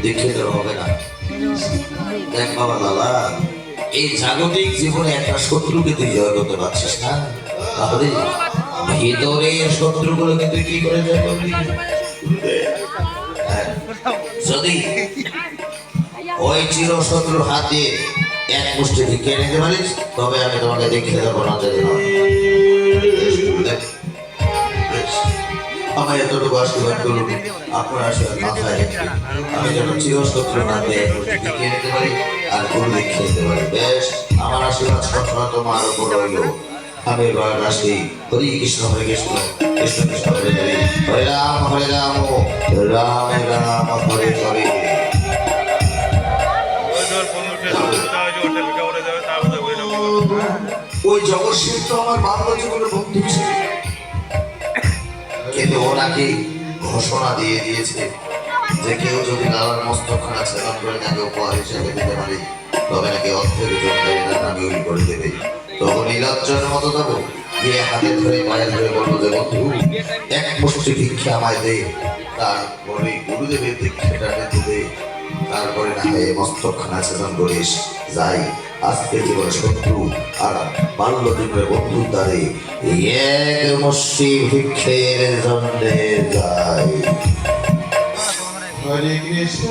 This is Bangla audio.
দেখে তো হবে না। দেখ বাবা লালা, এই জাগতিক জীবনে একটা শত্রুকে তুই জয় করতে পারছিস না, তাহলে ভিতরের শত্রুগুলোকে তুই কি করে জয় করবি? হ্যাঁ, যদি ওই চির শত্রুর হাত দিয়ে এক মুষ্টি ভিক্ষে নিতে পারিস, তবে আমি তোমাকে দেখিয়ে দেবো না। আমার এতটুকু আশীর্বাদ করুন, আপনার আশীর্বাদ মাথায় রেখে আমি যেন চিরশত্রু না পেয়ে দেখিয়ে নিতে পারি আর গুরু দেখিয়ে নিতে পারি। বেশ, আমার আশীর্বাদ সবসময় তোমার উপর রইল। আমি এবার আসি। হরি কৃষ্ণ হরে কৃষ্ণ, কৃষ্ণ কৃষ্ণ হরে হরে, হরে রাম রাম রাম হরে হরে। ওই জগৎ সিং তো আমার বাংলা জীবনের বন্ধু ছিল, কিন্তু ও নাকি ঘোষণা দিয়ে দিয়েছে যে কেউ যদি লালার মস্তকখানা ছেদন করে তাকে উপহার হিসেবে দিতে পারে, তবে নাকি অর্থের জমিদারি তার নামে উইল করে দেবে। তখন নীলাঞ্জনের মতো যাবো, গিয়ে হাতে ধরে পায়ে ধরে বলবো যে বন্ধু এক মুষ্টি ভিক্ষা আমায় দে, তারপরে গুরুদেবের দীক্ষাটা নিতে দে, তারপরে না হয় মস্তকখানা ছেদন করিস। যাই, আজকে জীবনে শত্রু আর বাল্য জীবনের বন্ধুর দ্বারে এক মুষ্টি ভিক্ষের জন্যে যাই। হরে কৃষ্ণ।